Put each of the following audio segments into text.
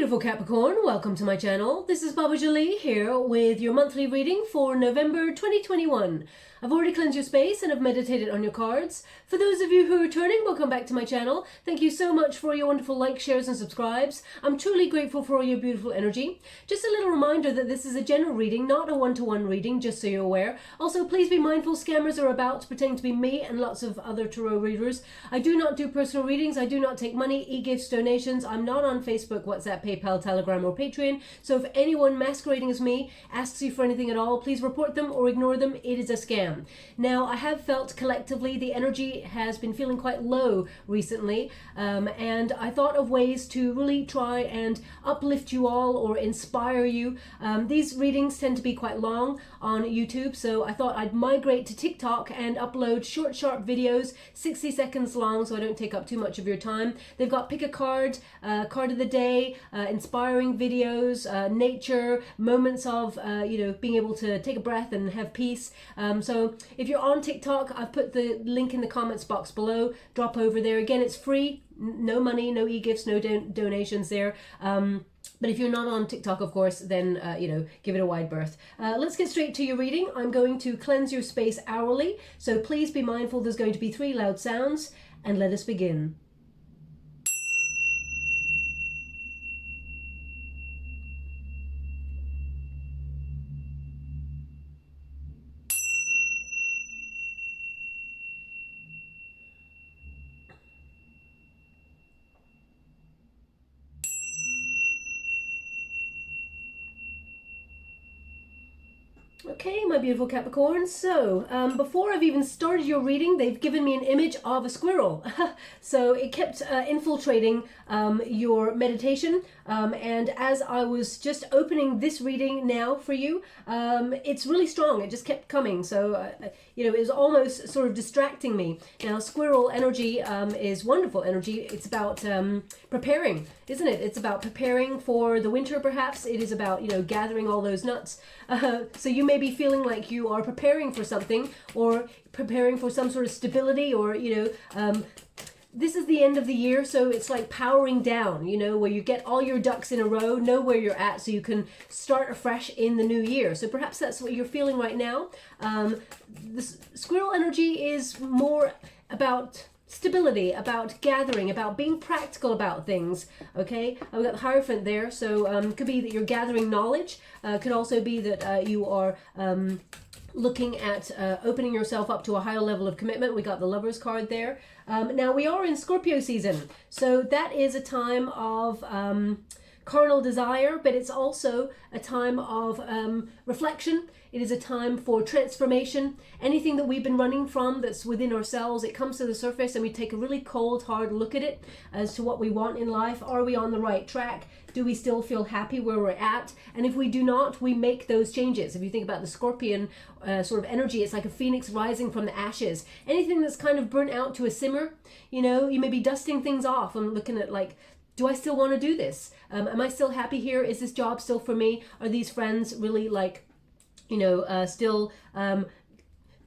beautiful Capricorn, welcome to my channel. This is Baba Jolie here with your monthly reading for November 2021. I've already cleansed your space and have meditated on your cards. For those of you who are returning, welcome back to my channel. Thank you so much for your wonderful likes, shares and subscribes. I'm truly grateful for all your beautiful energy. Just a little reminder that this is a general reading, not a one-to-one reading, just so you're aware. Also, please be mindful scammers are about to pretend to be me and lots of other tarot readers. I do not do personal readings. I do not take money, e-gifts, donations. I'm not on Facebook, WhatsApp, PayPal, Telegram or Patreon. So if anyone masquerading as me asks you for anything at all, please report them or ignore them. It is a scam. Now, I have felt collectively the energy has been feeling quite low recently, and I thought of ways to really try and uplift you all or inspire you. These readings tend to be quite long on YouTube, so I thought I'd migrate to TikTok and upload short, sharp videos, 60 seconds long, so I don't take up too much of your time. They've got pick a card, card of the day, inspiring videos, nature, moments of being able to take a breath and have peace. So if you're on TikTok, I've put the link in the comments box below. Drop over there. Again, it's free, no money, no e-gifts, no donations there. But if you're not on TikTok, of course, then, give it a wide berth. Let's get straight to your reading. I'm going to cleanse your space hourly, so please be mindful there's going to be 3 loud sounds, and let us begin. Okay, my beautiful Capricorn. So, before I've even started your reading, they've given me an image of a squirrel. So it kept infiltrating your meditation. And as I was just opening this reading now for you, it's really strong. It just kept coming. So, it was almost sort of distracting me. Now, squirrel energy is wonderful energy. It's about preparing, isn't it? It's about preparing for the winter, perhaps. It is about, gathering all those nuts. So you may be feeling like you are preparing for something or preparing for some sort of stability or, this is the end of the year, so it's like powering down, where you get all your ducks in a row, know where you're at, so you can start afresh in the new year. So perhaps that's what you're feeling right now. This squirrel energy is more about stability, about gathering, about being practical about things. Okay, I've got the Hierophant there, so could be that you're gathering knowledge. Could also be that you are looking at opening yourself up to a higher level of commitment. We got the Lover's card there. Now we are in Scorpio season, so that is a time of carnal desire, but it's also a time of reflection. It is a time for transformation. Anything that we've been running from that's within ourselves, it comes to the surface and we take a really cold, hard look at it as to what we want in life. Are we on the right track? Do we still feel happy where we're at? And if we do not, we make those changes. If you think about the Scorpion sort of energy, it's like a phoenix rising from the ashes. Anything that's kind of burnt out to a simmer, you may be dusting things off and looking at like, do I still want to do this? Am I still happy here? Is this job still for me? Are these friends really like, still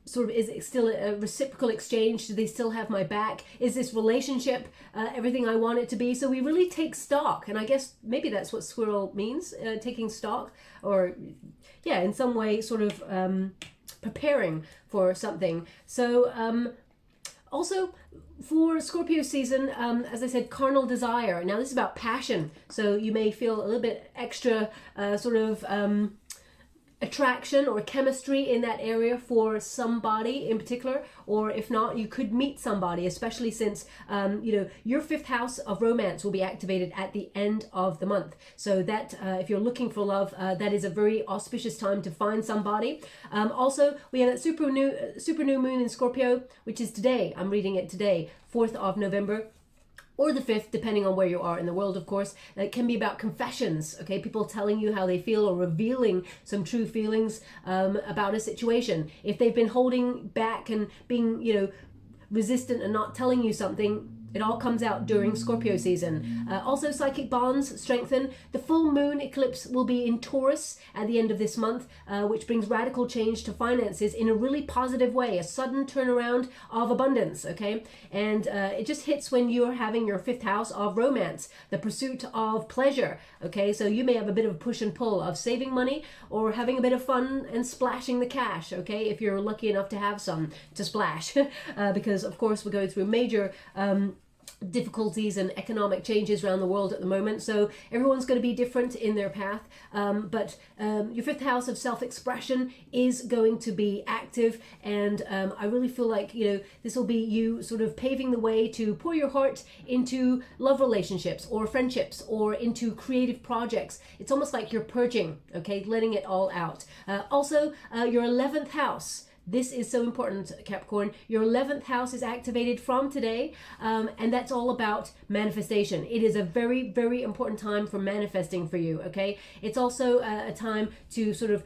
sort of, is it still a reciprocal exchange? Do they still have my back? Is this relationship everything I want it to be? So we really take stock, and I guess maybe that's what squirrel means, taking stock, or yeah, in some way sort of preparing for something. So also for Scorpio season, as I said, carnal desire. Now this is about passion, so you may feel a little bit extra sort of attraction or chemistry in that area for somebody in particular, or if not, you could meet somebody, especially since your 5th house of romance will be activated at the end of the month. So that if you're looking for love, that is a very auspicious time to find somebody. Also, we have that super new moon in Scorpio, which is today. I'm reading it today, 4th of November. Or the 5th, depending on where you are in the world, of course. It can be about confessions, okay? People telling you how they feel or revealing some true feelings about a situation. If they've been holding back and being, resistant and not telling you something, It all comes out during Scorpio season. Also, psychic bonds strengthen. The full moon eclipse will be in Taurus at the end of this month, which brings radical change to finances in a really positive way, a sudden turnaround of abundance, okay? And it just hits when you're having your 5th house of romance, the pursuit of pleasure, okay? So you may have a bit of a push and pull of saving money or having a bit of fun and splashing the cash, okay? If you're lucky enough to have some to splash, because of course we're going through major difficulties and economic changes around the world at the moment, so everyone's going to be different in their path, but your 5th house of self-expression is going to be active, and I really feel like, you know, this will be you sort of paving the way to pour your heart into love relationships or friendships or into creative projects. It's almost like you're purging, okay, letting it all out. Also, your 11th house. This is so important, Capricorn. Your 11th house is activated from today, and that's all about manifestation. It is a very, very important time for manifesting for you, okay? It's also a time to sort of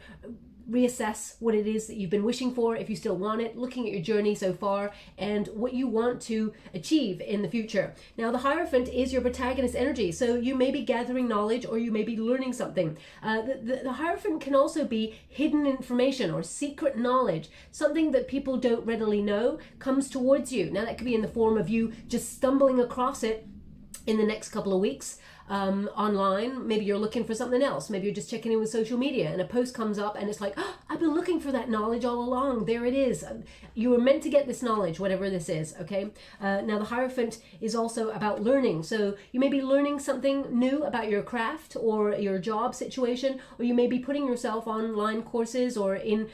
reassess what it is that you've been wishing for, if you still want it, looking at your journey so far and what you want to achieve in the future. Now, the Hierophant is your protagonist energy, so you may be gathering knowledge or you may be learning something. The Hierophant can also be hidden information or secret knowledge, something that people don't readily know comes towards you. Now, that could be in the form of you just stumbling across it in the next couple of weeks. Online, maybe you're looking for something else, maybe you're just checking in with social media and a post comes up and it's like, oh, I've been looking for that knowledge all along, there it is. You were meant to get this knowledge, whatever this is, okay? Now the Hierophant is also about learning, so you may be learning something new about your craft or your job situation, or you may be putting yourself on online courses or in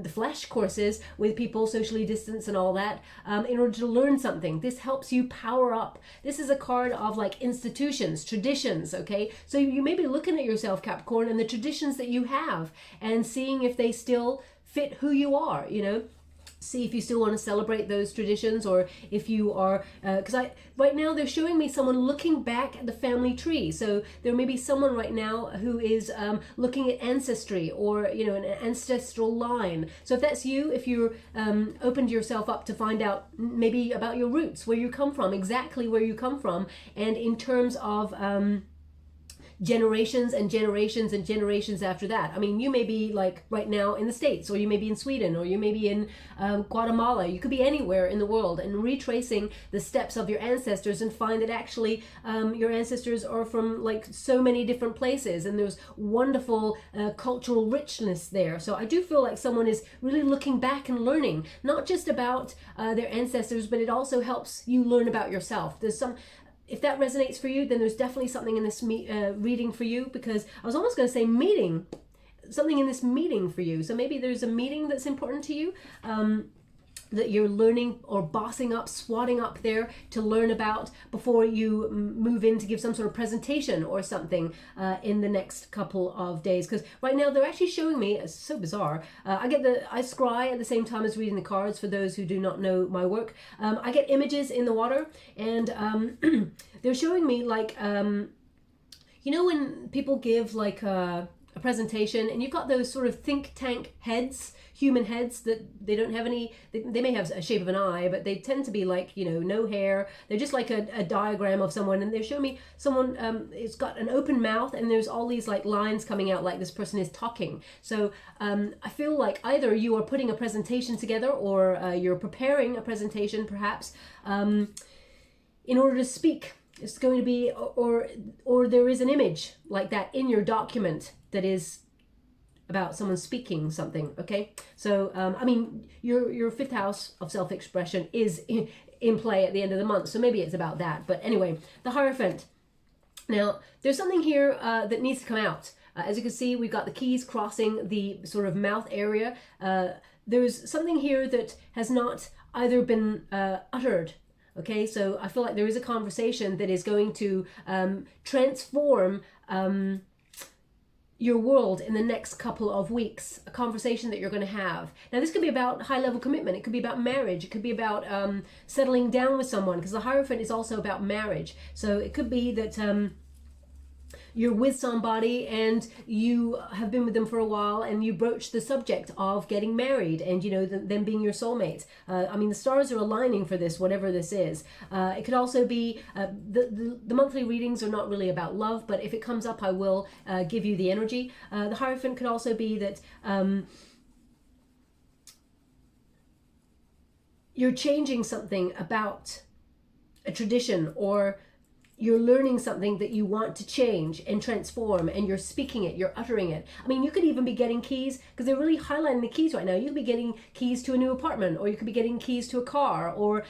the flesh courses with people socially distanced and all that, in order to learn something. This helps you power up. This is a card of like institutions, traditions, okay? So you may be looking at yourself, Capricorn, and the traditions that you have and seeing if they still fit who you are, you know? See if you still want to celebrate those traditions, or if you are, because right now they're showing me someone looking back at the family tree. So there may be someone right now who is looking at ancestry or, you know, an ancestral line. So if that's you, if you're opened yourself up to find out maybe about your roots, where you come from, exactly where you come from, and in terms of generations and generations and generations after that. I mean, you may be like right now in the States, or you may be in Sweden, or you may be in Guatemala. You could be anywhere in the world, and retracing the steps of your ancestors and find that actually your ancestors are from like so many different places, and there's wonderful cultural richness there. So I do feel like someone is really looking back and learning, not just about their ancestors, but it also helps you learn about yourself. There's some, if that resonates for you, then there's definitely something in this reading for you, because I was almost going to say meeting, something in this meeting for you. So maybe there's a meeting that's important to you, that you're learning or bossing up, swatting up there to learn about before you move in to give some sort of presentation or something in the next couple of days. Because right now they're actually showing me, it's so bizarre, I scry at the same time as reading the cards, for those who do not know my work. I get images in the water, and they're showing me like, you know, when people give like a presentation and you've got those sort of think tank heads, human heads, that they don't have any, they may have a shape of an eye, but they tend to be like, you know, no hair. They're just like a diagram of someone, and they're showing me someone, it's got an open mouth and there's all these like lines coming out like this person is talking. So I feel like either you are putting a presentation together, or you're preparing a presentation perhaps in order to speak. It's going to be, or there is an image like that in your document that is about someone speaking something, okay? So, I mean, your 5th house of self-expression is in play at the end of the month, so maybe it's about that. But anyway, the Hierophant. Now, there's something here that needs to come out. As you can see, we've got the keys crossing the sort of mouth area. There's something here that has not either been uttered. Okay, so I feel like there is a conversation that is going to transform your world in the next couple of weeks, a conversation that you're going to have. Now, this could be about high-level commitment. It could be about marriage. It could be about settling down with someone, because the Hierophant is also about marriage. So it could be that you're with somebody and you have been with them for a while, and you broach the subject of getting married and, you know, them being your soulmates. I mean, the stars are aligning for this, whatever this is. It could also be, the monthly readings are not really about love, but if it comes up, I will give you the energy. The Hierophant could also be that you're changing something about a tradition, or you're learning something that you want to change and transform, and you're speaking it, you're uttering it. I mean, you could even be getting keys, because they're really highlighting the keys right now. You could be getting keys to a new apartment, or you could be getting keys to a car, or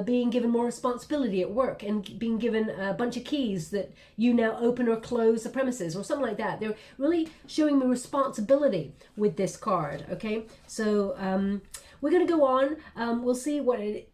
being given more responsibility at work and being given a bunch of keys that you now open or close the premises, or something like that. They're really showing me responsibility with this card, okay? So we're going to go on. We'll see what a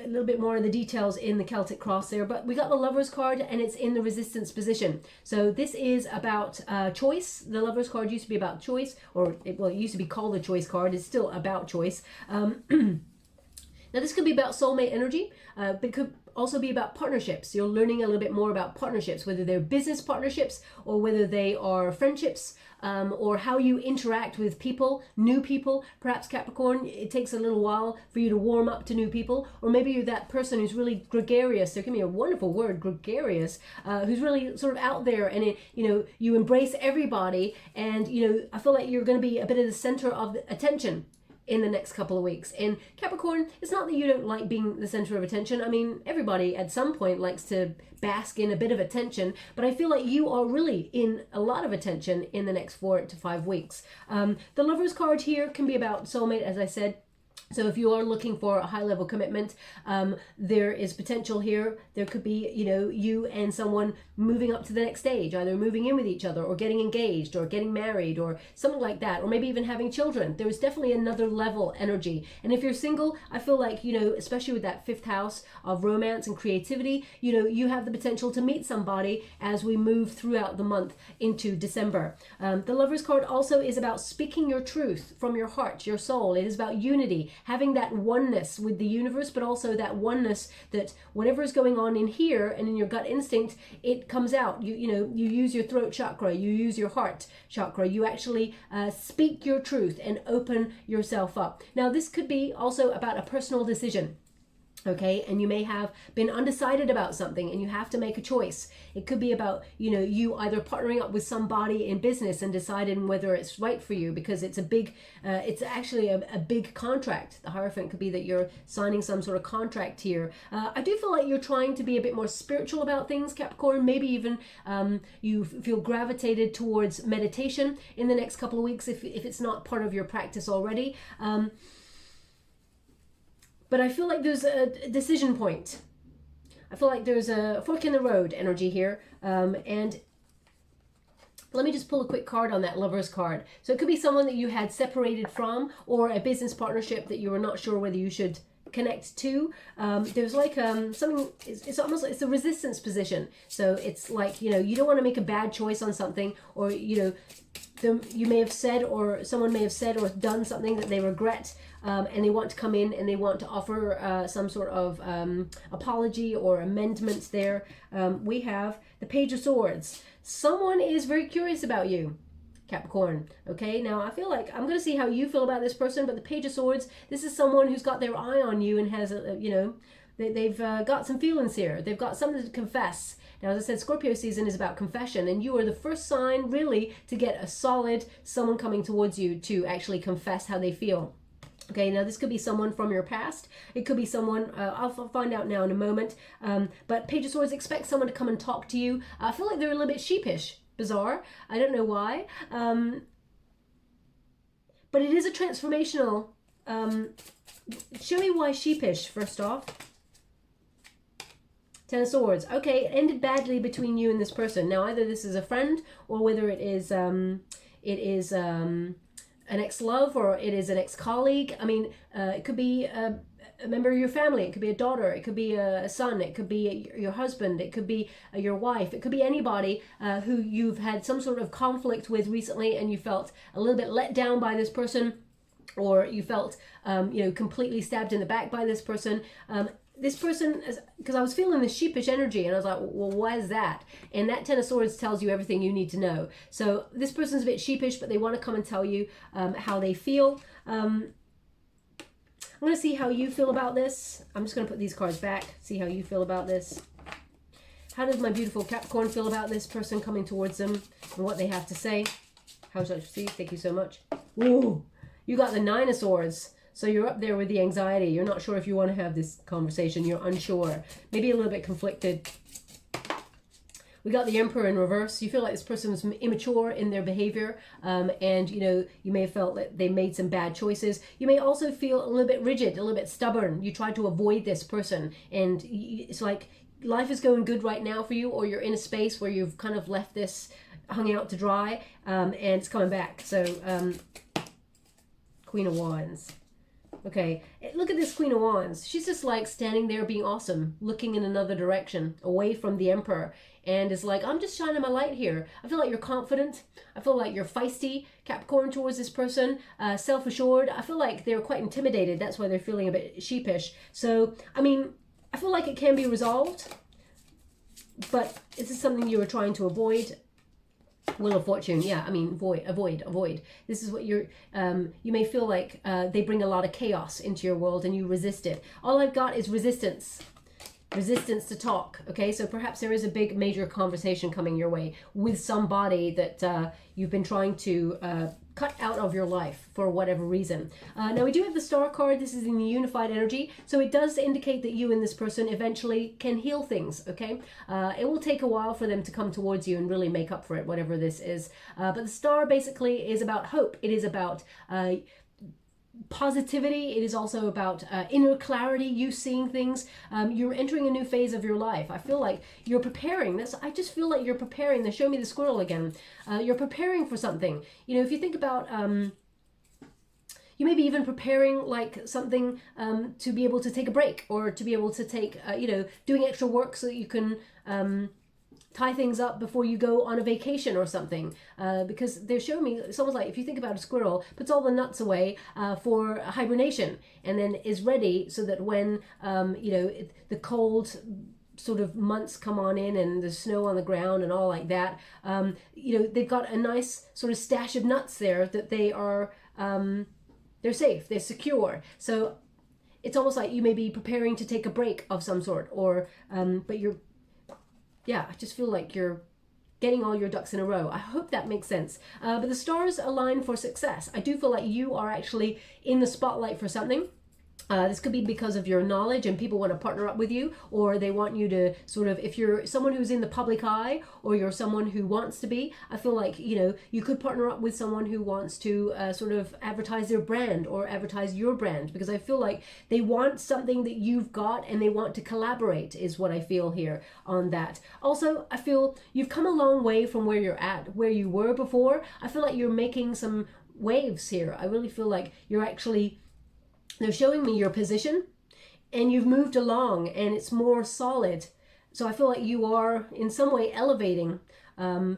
little bit more of the details in the Celtic cross there. But we got the Lover's card, and it's in the Resistance position. So this is about choice. The Lover's card used to be about choice, or it used to be called the Choice card. It's still about choice. Now this could be about soulmate energy, but it could also be about partnerships. You're learning a little bit more about partnerships, whether they're business partnerships or whether they are friendships, or how you interact with people, new people. Perhaps Capricorn, it takes a little while for you to warm up to new people, or maybe you're that person who's really gregarious. There can be a wonderful word, gregarious, who's really sort of out there, and it, you know, you embrace everybody, and you know, I feel like you're going to be a bit of the center of the attention in the next couple of weeks. And Capricorn, it's not that you don't like being the center of attention. I mean, everybody at some point likes to bask in a bit of attention, but I feel like you are really in a lot of attention in the next 4 to 5 weeks. The Lover's card here can be about soulmate, as I said. So if you are looking for a high-level commitment, there is potential here. There could be, you know, you and someone moving up to the next stage, either moving in with each other, or getting engaged, or getting married, or something like that, or maybe even having children. There's definitely another level energy. And if you're single, I feel like, you know, especially with that 5th house of romance and creativity, you know, you have the potential to meet somebody as we move throughout the month into December. The Lover's card also is about speaking your truth from your heart, your soul. It is about unity, having that oneness with the universe, but also that oneness that whatever is going on in here and in your gut instinct, it comes out. You know, you use your throat chakra, you use your heart chakra, you actually speak your truth and open yourself up. Now, this could be also about a personal decision. Okay, and you may have been undecided about something and you have to make a choice. It could be about, you know, you either partnering up with somebody in business and deciding whether it's right for you, because it's a big, it's actually a big contract. The Hierophant could be that you're signing some sort of contract here. I do feel like you're trying to be a bit more spiritual about things, Capricorn. Maybe even you feel gravitated towards meditation in the next couple of weeks if it's not part of your practice already. But I feel like there's a decision point. I feel like there's a fork in the road energy here. And let me just pull a quick card on that Lover's card. So it could be someone that you had separated from, or a business partnership that you were not sure whether you should connect to. There's like something, it's almost like it's a resistance position. So it's like, you know, you don't want to make a bad choice on something, or, you know, you may have said, or someone may have said or done something that they regret, and they want to come in and they want to offer some sort of apology or amendment there. We have the Page of Swords. Someone is very curious about you, Capricorn. Okay, now I feel like I'm going to see how you feel about this person, but the Page of Swords, this is someone who's got their eye on you and has, you know, they've got some feelings here. They've got something to confess. Now, as I said, Scorpio season is about confession, and you are the first sign really to get a solid someone coming towards you to actually confess how they feel. Okay, now this could be someone from your past. It could be someone, I'll find out now in a moment. But Page of Swords, expect someone to come and talk to you. I feel like they're a little bit sheepish. Bizarre. I don't know why. But it is a transformational. Show me why sheepish, first off. Ten of Swords. Okay, it ended badly between you and this person. Now, either this is a friend, or whether it is an ex-love, or it is an ex-colleague. I mean, it could be a member of your family. It could be a daughter. It could be a son. It could be your husband. It could be your wife. It could be anybody who you've had some sort of conflict with recently, and you felt a little bit let down by this person, or you felt, you know, completely stabbed in the back by this person. this person, because I was feeling the sheepish energy, and I was like, well, why is that? And that Ten of Swords tells you everything you need to know. So this person's a bit sheepish, but they want to come and tell you how they feel. I'm going to see how you feel about this. I'm just going to put these cards back, see how you feel about this. How does my beautiful Capricorn feel about this person coming towards them and what they have to say? How shall I proceed? Thank you so much. Ooh, you got the Nine of Swords. So you're up there with the anxiety. You're not sure if you want to have this conversation. You're unsure. Maybe a little bit conflicted. We got the Emperor in reverse. You feel like this person was immature in their behavior. And, you know, you may have felt that they made some bad choices. You may also feel a little bit rigid, a little bit stubborn. You tried to avoid this person. And it's like life is going good right now for you, or you're in a space where you've kind of left this hung out to dry, and it's coming back. So, Queen of Wands. Okay, look at this Queen of Wands. She's just like standing there being awesome, looking in another direction, away from the Emperor, and is like, I'm just shining my light here. I feel like you're confident. I feel like you're feisty, Capricorn, towards this person, self-assured. I feel like they're quite intimidated. That's why they're feeling a bit sheepish. So, I mean, I feel like it can be resolved, but this is something you were trying to avoid. Wheel of Fortune, yeah, I mean, avoid. This is what you're, you may feel like they bring a lot of chaos into your world and you resist it. All I've got is resistance to talk, okay? So perhaps there is a big major conversation coming your way with somebody that you've been trying to cut out of your life for whatever reason. Now we do have the Star card. This is in the unified energy, so it does indicate that you and this person eventually can heal things, okay? It will take a while for them to come towards you and really make up for it, whatever this is. But the Star basically is about hope. It is about positivity. It is also about inner clarity, you seeing things. You're entering a new phase of your life. I feel like you're preparing. I just feel like you're preparing. They show me the squirrel again. You're preparing for something. You know, if you think about, you may be even preparing like something to be able to take a break, or to be able to take, you know, doing extra work so that you can tie things up before you go on a vacation or something, because they're showing me, it's almost like, if you think about a squirrel, puts all the nuts away for hibernation, and then is ready so that when, you know, the cold sort of months come on in and the snow on the ground and all like that, you know, they've got a nice sort of stash of nuts there that they are, they're safe, they're secure. So it's almost like you may be preparing to take a break of some sort, or, but you're, yeah, I just feel like you're getting all your ducks in a row. I hope that makes sense. But the stars align for success. I do feel like you are actually in the spotlight for something. This could be because of your knowledge and people want to partner up with you, or they want you to sort of, if you're someone who's in the public eye, or you're someone who wants to be, I feel like, you know, you could partner up with someone who wants to sort of advertise their brand or advertise your brand, because I feel like they want something that you've got and they want to collaborate, is what I feel here on that. Also, I feel you've come a long way from where you're at, where you were before. I feel like you're making some waves here. I really feel like you're actually, they're showing me your position and you've moved along and it's more solid. So I feel like you are in some way elevating. Very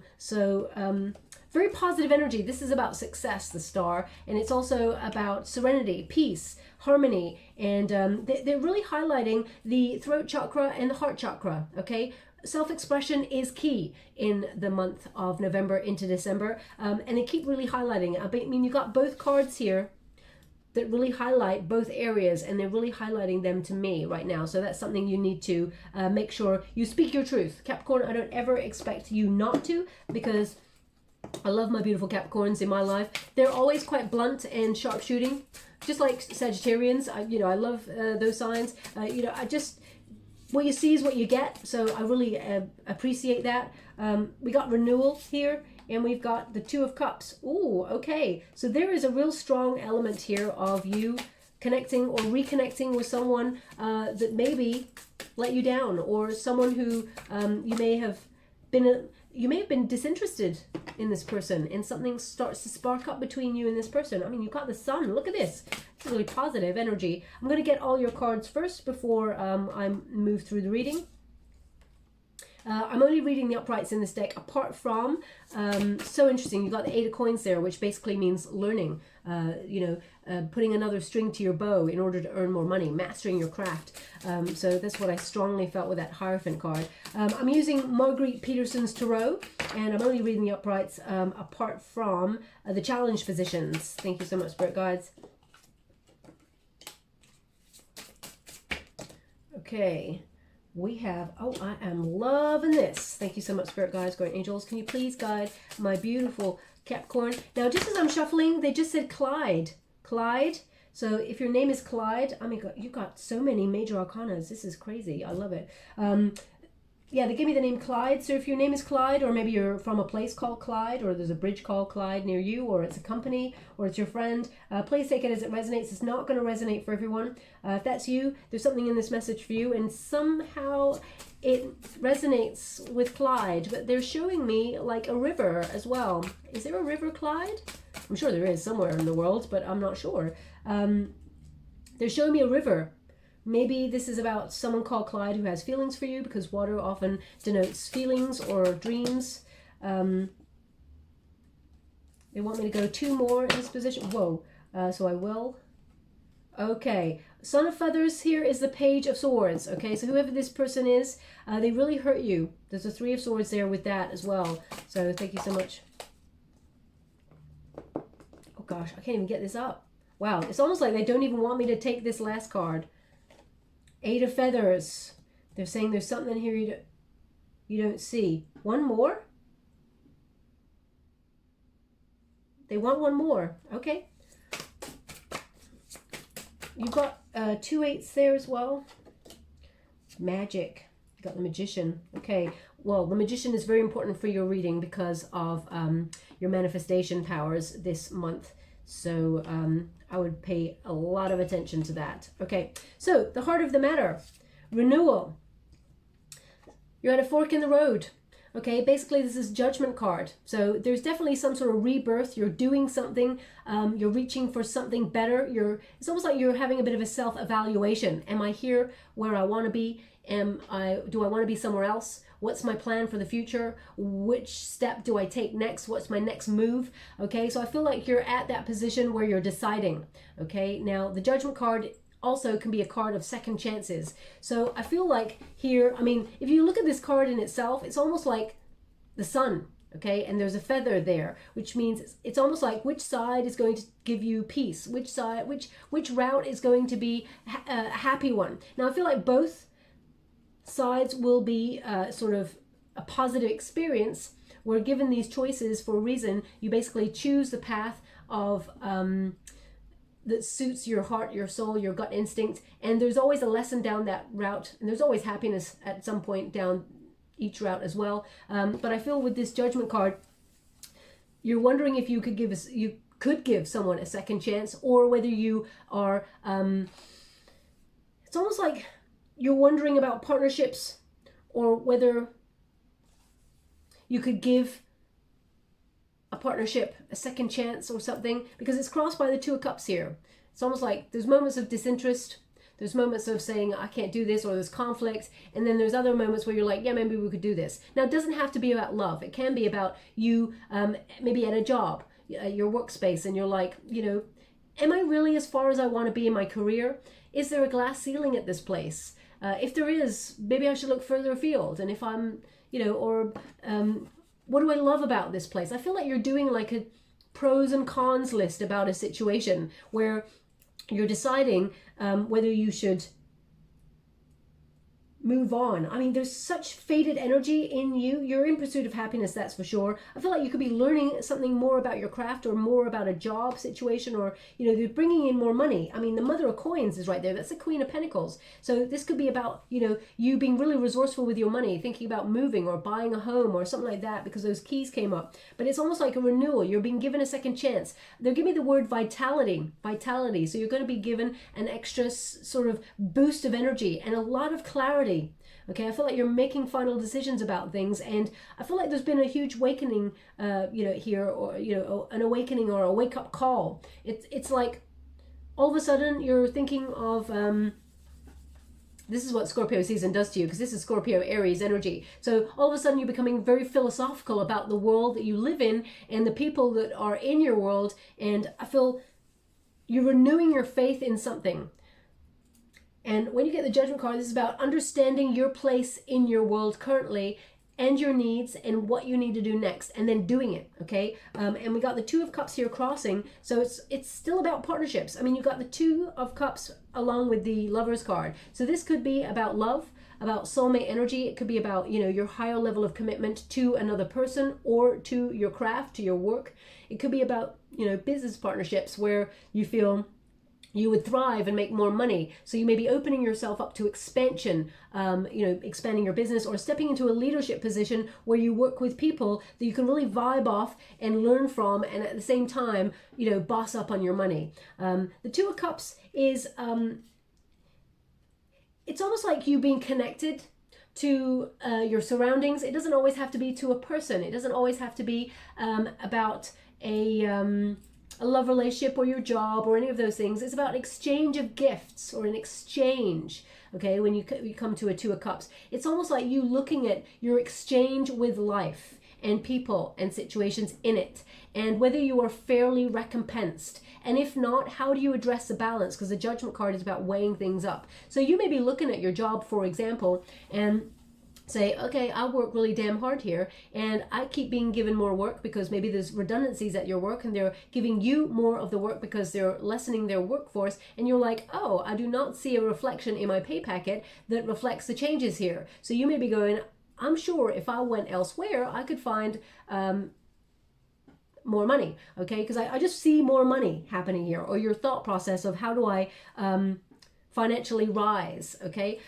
positive energy. This is about success, the star, and it's also about serenity, peace, harmony, and they're really highlighting the throat chakra and the heart chakra, okay? Self-expression is key in the month of November into December, and they keep really highlighting it. I mean, you got both cards here that really highlight both areas, and they're really highlighting them to me right now. So that's something you need to make sure you speak your truth. Capricorn, I don't ever expect you not to, because I love my beautiful Capricorns in my life. They're always quite blunt and sharp shooting, just like Sagittarians. I love those signs. What you see is what you get. So I really appreciate that. We got renewal here. And we've got the Two of Cups. Ooh, okay. So there is a real strong element here of you connecting or reconnecting with someone that maybe let you down, or someone who you may have been disinterested in this person, and something starts to spark up between you and this person. I mean, you've got the Sun. Look at this. It's really positive energy. I'm going to get all your cards first before I move through the reading. I'm only reading the uprights in this deck, apart from, so interesting, you've got the Eight of Coins there, which basically means learning. putting another string to your bow in order to earn more money, mastering your craft. So that's what I strongly felt with that Hierophant card. I'm using Marguerite Peterson's Tarot, and I'm only reading the uprights apart from the challenge positions. Thank you so much, Spirit Guides. Okay, we have, oh, I am loving this. Thank you so much, Spirit Guides, Guardian Angels. Can you please guide my beautiful Capricorn? Now, just as I'm shuffling, they just said Clyde. Clyde. So if your name is Clyde, I mean, you've got so many major arcanas. This is crazy. I love it. Yeah, they give me the name Clyde. So if your name is Clyde, or maybe you're from a place called Clyde, or there's a bridge called Clyde near you, or it's a company, or it's your friend, please take it as it resonates. It's not going to resonate for everyone. If that's you, there's something in this message for you, and somehow it resonates with Clyde, but they're showing me like a river as well. Is there a river Clyde? I'm sure there is somewhere in the world, but I'm not sure. They're showing me a river. Maybe this is about someone called Clyde who has feelings for you, because water often denotes feelings or dreams. They want me to go 2 more in this position. Whoa. So I will. Okay. Son of Feathers here is the Page of Swords. Okay, so whoever this person is, they really hurt you. There's a 3 of Swords there with that as well. So thank you so much. Oh gosh, I can't even get this up. Wow, it's almost like they don't even want me to take this last card. 8 of Feathers. They're saying there's something here you don't see. 1 more? They want 1 more. Okay. You've got 2 8s there as well. Magic. You got the Magician. Okay. Well, the Magician is very important for your reading because of your manifestation powers this month. So I would pay a lot of attention to that. Okay, so the heart of the matter, renewal. You're at a fork in the road. Okay, basically this is Judgment card. So there's definitely some sort of rebirth. You're doing something. You're reaching for something better. It's almost like you're having a bit of a self-evaluation. Am I here where I want to be? Do I want to be somewhere else? What's my plan for the future? Which step do I take next? What's my next move? Okay, so I feel like you're at that position where you're deciding. Okay, now the Judgment card also can be a card of second chances. So I feel like here, I mean, if you look at this card in itself, it's almost like the sun. Okay, and there's a feather there, which means it's almost like which side is going to give you peace, which side, which route is going to be a happy one. Now I feel like both sides will be sort of a positive experience. We're given these choices for a reason. You basically choose the path of that suits your heart, your soul, your gut instinct, and there's always a lesson down that route, and there's always happiness at some point down each route as well. But I feel with this Judgment card, you're wondering if you could give someone a second chance, or whether you are it's almost like you're wondering about partnerships, or whether you could give a partnership a second chance or something, because it's crossed by the 2 of Cups here. It's almost like there's moments of disinterest, there's moments of saying I can't do this, or there's conflict, and then there's other moments where you're like, yeah, maybe we could do this. Now it doesn't have to be about love. It can be about you maybe at a job, your workspace, and you're like, am I really as far as I want to be in my career? Is there a glass ceiling at this place? If there is, maybe I should look further afield. And if I'm, what do I love about this place? I feel like you're doing like a pros and cons list about a situation where you're deciding whether you should move on. I mean, there's such faded energy in you. You're in pursuit of happiness, that's for sure. I feel like you could be learning something more about your craft, or more about a job situation, or they're bringing in more money. I mean, the Mother of Coins is right there. That's the Queen of Pentacles. So this could be about you being really resourceful with your money, thinking about moving or buying a home or something like that, because those keys came up. But it's almost like a renewal. You're being given a second chance. They're giving me the word vitality. So you're going to be given an extra sort of boost of energy and a lot of clarity. Okay, I feel like you're making final decisions about things, and I feel like there's been a huge awakening, here, or an awakening or a wake-up call. It's like all of a sudden you're thinking of this is what Scorpio season does to you, because this is Scorpio Aries energy. So all of a sudden you're becoming very philosophical about the world that you live in and the people that are in your world, and I feel you're renewing your faith in something. And when you get the Judgment card, this is about understanding your place in your world currently and your needs and what you need to do next, and then doing it, okay? And we got the Two of Cups here crossing, so it's still about partnerships. I mean, you got the Two of Cups along with the Lover's card. So this could be about love, about soulmate energy. It could be about, you know, your higher level of commitment to another person or to your craft, to your work. It could be about, you know, business partnerships where you feel you would thrive and make more money. So you may be opening yourself up to expansion, you know, expanding your business or stepping into a leadership position where you work with people that you can really vibe off and learn from, and at the same time, you know, boss up on your money. The Two of Cups is, it's almost like you being connected to your surroundings. It doesn't always have to be to a person. It doesn't always have to be about a love relationship or your job or any of those things. It's about an exchange of gifts or an exchange, okay? When you come to a Two of Cups, it's almost like you looking at your exchange with life and people and situations in it, and whether you are fairly recompensed. And if not, how do you address the balance? Because the Judgment card is about weighing things up. So you may be looking at your job, for example, and say, okay, I work really damn hard here and I keep being given more work because maybe there's redundancies at your work and they're giving you more of the work because they're lessening their workforce, and you're like, oh, I do not see a reflection in my pay packet that reflects the changes here. So you may be going, I'm sure if I went elsewhere I could find more money, okay? Because I just see more money happening here. Or your thought process of how do I financially rise, okay?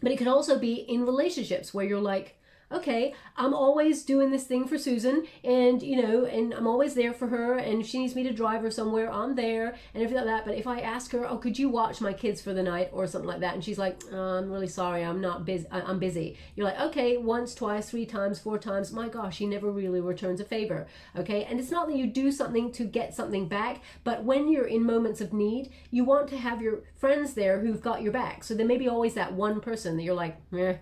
But it could also be in relationships where you're like, okay, I'm always doing this thing for Susan, and you know, and I'm always there for her, and if she needs me to drive her somewhere, I'm there and everything like that. But if I ask her, oh, could you watch my kids for the night or something like that, and she's like, oh, I'm really sorry, I'm not busy, I'm busy. You're like, okay, once, twice, 3 times, 4 times, my gosh, she never really returns a favor, okay? And it's not that you do something to get something back, but when you're in moments of need, you want to have your friends there who've got your back. So there may be always that one person that you're like, eh.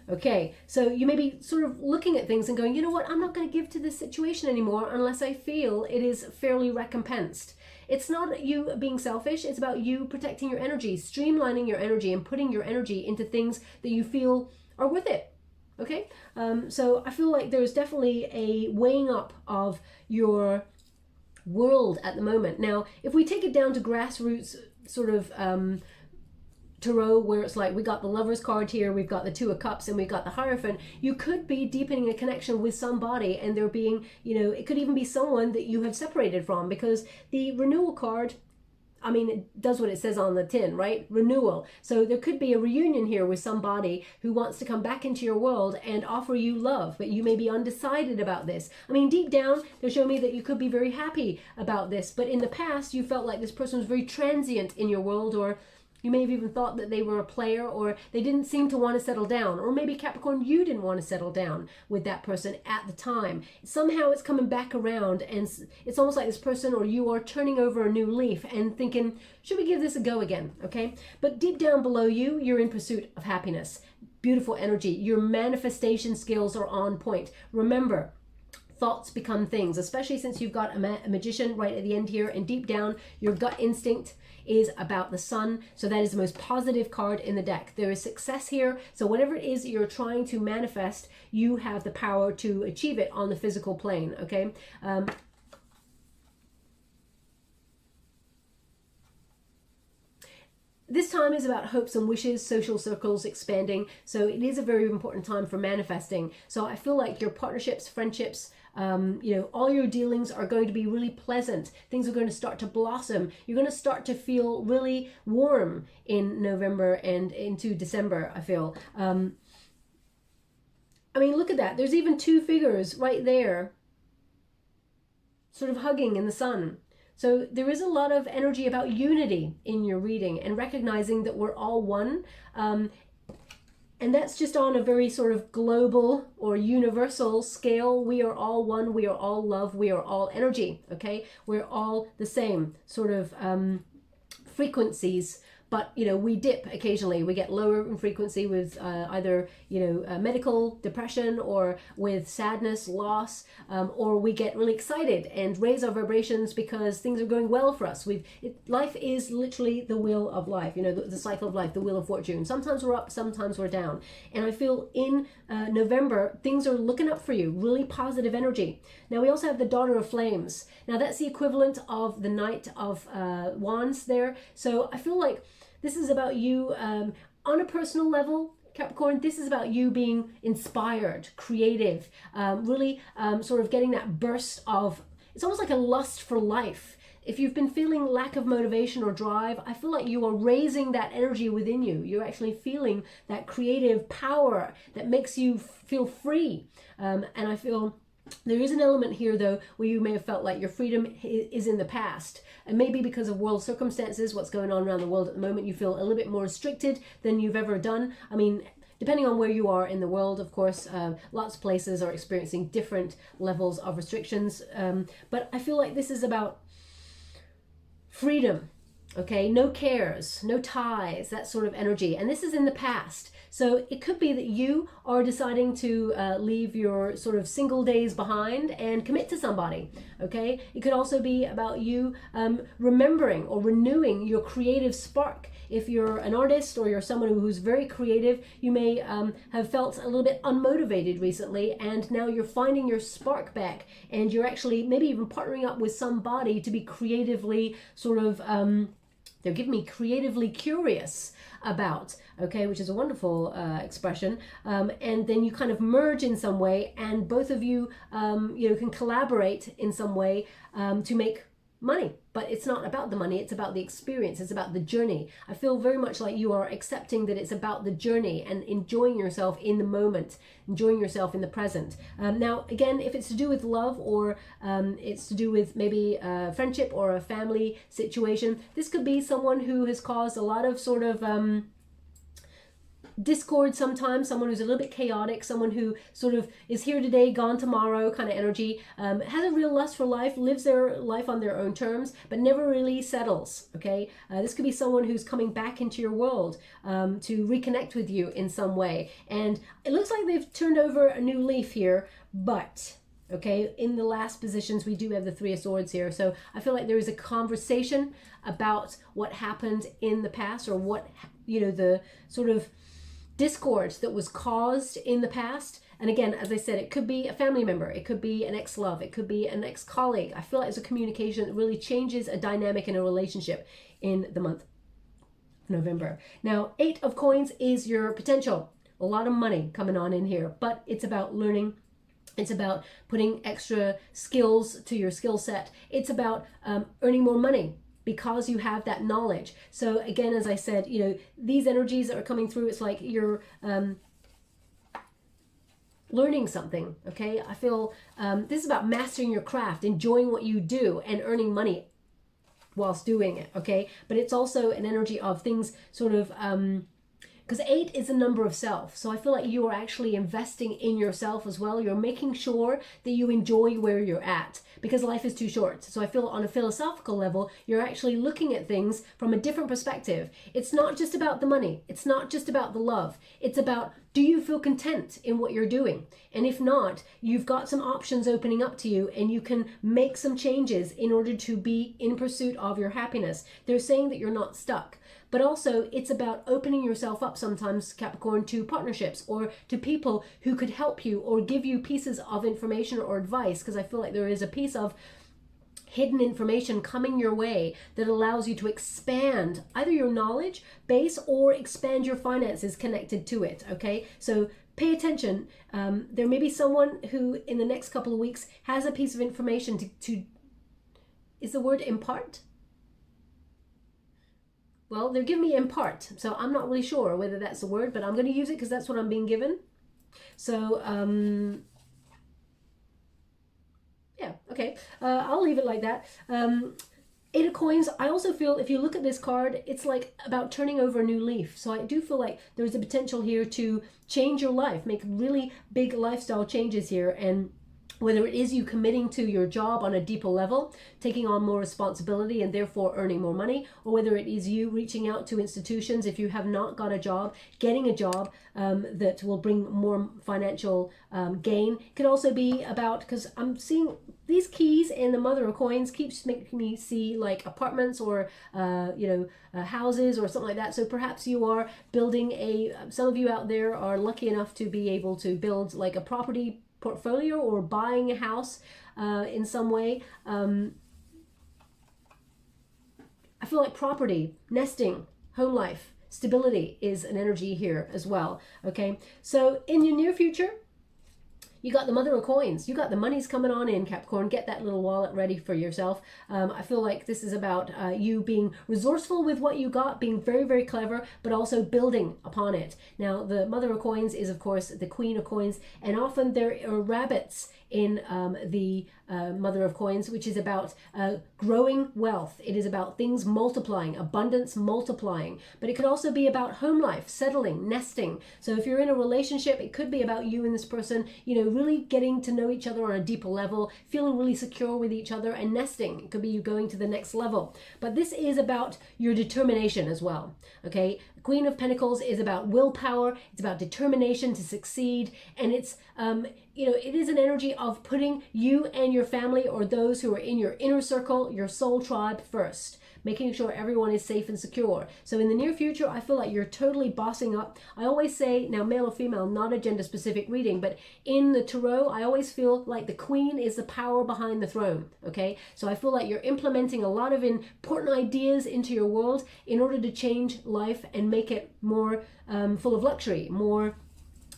Okay, so you may be sort of looking at things and going, you know what, I'm not going to give to this situation anymore unless I feel it is fairly recompensed. It's not you being selfish, it's about you protecting your energy, streamlining your energy and putting your energy into things that you feel are worth it. Okay, so I feel like there's definitely a weighing up of your world at the moment. Now, if we take it down to grassroots sort of tarot, where it's like we got the Lover's card here, we've got the Two of Cups, and we've got the Hierophant, you could be deepening a connection with somebody, and there being, you know, it could even be someone that you have separated from, because the Renewal card, I mean, it does what it says on the tin, right? Renewal. So there could be a reunion here with somebody who wants to come back into your world and offer you love, but you may be undecided about this. I mean, deep down, they show me that you could be very happy about this, but in the past, you felt like this person was very transient in your world, or you may have even thought that they were a player, or they didn't seem to want to settle down. Or maybe Capricorn, you didn't want to settle down with that person at the time. Somehow it's coming back around, and it's almost like this person or you are turning over a new leaf and thinking, should we give this a go again? Okay. But deep down below you, you're in pursuit of happiness. Beautiful energy. Your manifestation skills are on point. Remember, thoughts become things, especially since you've got a magician right at the end here, and deep down, your gut instinct is about the sun. So that is the most positive card in the deck. There is success here. So whatever it is that you're trying to manifest, you have the power to achieve it on the physical plane, okay? This time is about hopes and wishes, social circles expanding. So it is a very important time for manifesting. So I feel like your partnerships, friendships, you know, all your dealings are going to be really pleasant. Things are going to start to blossom. You're going to start to feel really warm in November and into December, I feel. I mean, look at that. There's even 2 figures right there, sort of hugging in the sun. So there is a lot of energy about unity in your reading and recognizing that we're all one. And that's just on a very sort of global or universal scale. We are all one, we are all love, we are all energy, okay? We're all the same sort of frequencies, but you know, we dip occasionally. We get lower in frequency with either, you know, medical depression, or with sadness, loss, or we get really excited and raise our vibrations because things are going well for us. Life is literally the wheel of life, you know, the cycle of life, the wheel of fortune. Sometimes we're up, sometimes we're down. And I feel in November, things are looking up for you, really positive energy. Now we also have the Daughter of Flames. Now that's the equivalent of the Knight of Wands there. So I feel like this is about you on a personal level, Capricorn. This is about you being inspired, creative, really sort of getting that burst of, it's almost like a lust for life. If you've been feeling lack of motivation or drive, I feel like you are raising that energy within you. You're actually feeling that creative power that makes you feel free. And I feel there is an element here, though, where you may have felt like your freedom is in the past. And maybe because of world circumstances, what's going on around the world at the moment, you feel a little bit more restricted than you've ever done. I mean, depending on where you are in the world, of course, lots of places are experiencing different levels of restrictions. But I feel like this is about freedom, okay? No cares, no ties, that sort of energy. And this is in the past. So it could be that you are deciding to leave your sort of single days behind and commit to somebody, okay? It could also be about you remembering or renewing your creative spark. If you're an artist or you're someone who's very creative, you may have felt a little bit unmotivated recently, and now you're finding your spark back, and you're actually maybe even partnering up with somebody to be creatively sort of, they're giving me creatively curious about, okay, which is a wonderful expression. And then you kind of merge in some way, and both of you, you know, can collaborate in some way to make money. But it's not about the money, it's about the experience, it's about the journey. I feel very much like you are accepting that it's about the journey and enjoying yourself in the moment, enjoying yourself in the present. Now, again, if it's to do with love, or it's to do with maybe a friendship or a family situation, this could be someone who has caused a lot of sort of discord sometimes, someone who's a little bit chaotic, someone who sort of is here today, gone tomorrow kind of energy, has a real lust for life, lives their life on their own terms, but never really settles, okay? This could be someone who's coming back into your world to reconnect with you in some way. And it looks like they've turned over a new leaf here, but okay, in the last positions, we do have the Three of Swords here. So I feel like there is a conversation about what happened in the past, or what, you know, the sort of discord that was caused in the past. And again, as I said, it could be a family member, it could be an ex-love, it could be an ex-colleague. I feel like it's a communication that really changes a dynamic in a relationship in the month of November. Now, 8 of Coins is your potential. A lot of money coming on in here, but it's about learning. It's about putting extra skills to your skill set. It's about earning more money, because you have that knowledge. So again, as I said, you know, these energies that are coming through, it's like you're learning something, okay? I feel this is about mastering your craft, enjoying what you do, and earning money whilst doing it, okay? But it's also an energy of things sort of, because 8 is a number of self. So I feel like you are actually investing in yourself as well. You're making sure that you enjoy where you're at, because life is too short. So I feel on a philosophical level, you're actually looking at things from a different perspective. It's not just about the money. It's not just about the love. It's about, do you feel content in what you're doing? And if not, you've got some options opening up to you, and you can make some changes in order to be in pursuit of your happiness. They're saying that you're not stuck. But also, it's about opening yourself up sometimes, Capricorn, to partnerships or to people who could help you or give you pieces of information or advice, because I feel like there is a piece of hidden information coming your way that allows you to expand either your knowledge base or expand your finances connected to it, okay? So pay attention. There may be someone who in the next couple of weeks has a piece of information to is the word impart? Well, they're giving me impart, so I'm not really sure whether that's the word, but I'm going to use it because that's what I'm being given. So, yeah, okay. I'll leave it like that. 8 of Coins, I also feel if you look at this card, it's like about turning over a new leaf. So I do feel like there's a potential here to change your life, make really big lifestyle changes here, and whether it is you committing to your job on a deeper level, taking on more responsibility and therefore earning more money, or whether it is you reaching out to institutions if you have not got a job, getting a job that will bring more financial gain. It could also be about, because I'm seeing these keys in the Mother of Coins keeps making me see like apartments or houses or something like that. So perhaps you are building some of you out there are lucky enough to be able to build like a property portfolio or buying a house in some way. I feel like property, nesting, home life, stability is an energy here as well. Okay, so in your near future, you got the Mother of Coins. You got the money's coming on in, Capricorn. Get that little wallet ready for yourself. I feel like this is about you being resourceful with what you got, being very, very clever, but also building upon it. Now, the Mother of Coins is, of course, the Queen of Coins, and often there are rabbits in the Mother of Coins, which is about growing wealth. It is about things multiplying, abundance multiplying, but it could also be about home life, settling, nesting. So if you're in a relationship, it could be about you and this person, really getting to know each other on a deeper level, feeling really secure with each other, and nesting. It could be you going to the next level. But this is about your determination as well. Okay, Queen of Pentacles is about willpower. It's about determination to succeed, and it's it is an energy of putting you and your family or those who are in your inner circle, your soul tribe first, making sure everyone is safe and secure. So in the near future, I feel like you're totally bossing up. I always say, now male or female, not a gender specific reading, but in the tarot, I always feel like the queen is the power behind the throne. Okay, so I feel like you're implementing a lot of important ideas into your world in order to change life and make it more full of luxury, more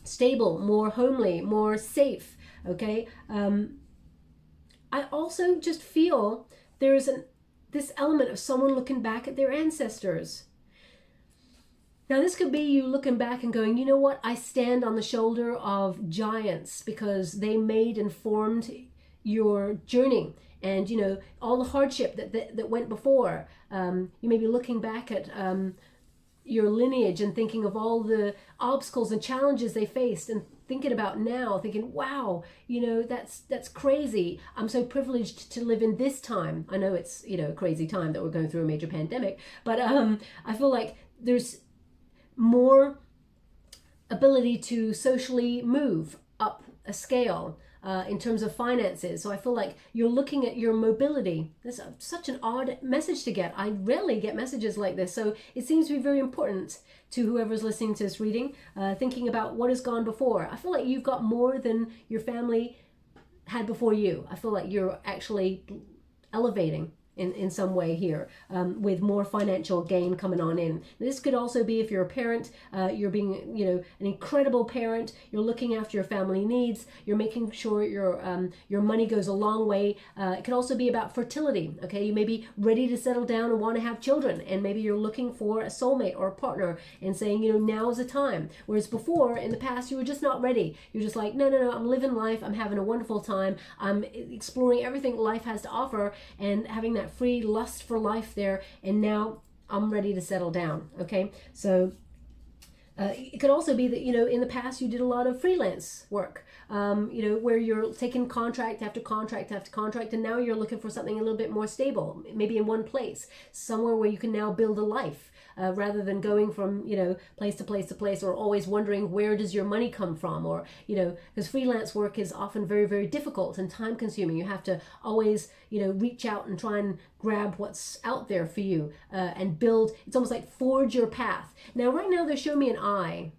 stable, more homely, more safe. Okay, I also just feel there's this element of someone looking back at their ancestors. Now this could be you looking back and going, you know what, I stand on the shoulder of giants because they made and formed your journey, and all the hardship that went before. You may be looking back at your lineage and thinking of all the obstacles and challenges they faced, and thinking about now, thinking, wow, that's crazy. I'm so privileged to live in this time. I know it's, a crazy time that we're going through a major pandemic, but I feel like there's more ability to socially move up a scale in terms of finances. So I feel like you're looking at your mobility. That's such an odd message to get. I rarely get messages like this. So it seems to be very important to whoever's listening to this reading, thinking about what has gone before. I feel like you've got more than your family had before you. I feel like you're actually elevating in some way here, with more financial gain coming on in. This could also be if you're a parent, you're being, an incredible parent, you're looking after your family needs, you're making sure your money goes a long way. It could also be about fertility, okay? You may be ready to settle down and want to have children, and maybe you're looking for a soulmate or a partner and saying, now is the time. Whereas before, in the past, you were just not ready. You're just like, no, I'm living life, I'm having a wonderful time, I'm exploring everything life has to offer, and having that free lust for life there, and now I'm ready to settle down. Okay, so it could also be that in the past you did a lot of freelance work, where you're taking contract after contract after contract, and now you're looking for something a little bit more stable, maybe in one place, somewhere where you can now build a life. Rather than going from place to place to place, or always wondering where does your money come from, or because freelance work is often very, very difficult and time consuming. You have to always reach out and try and grab what's out there for you, and build. It's almost like forge your path. Now right now they're showing me an eye.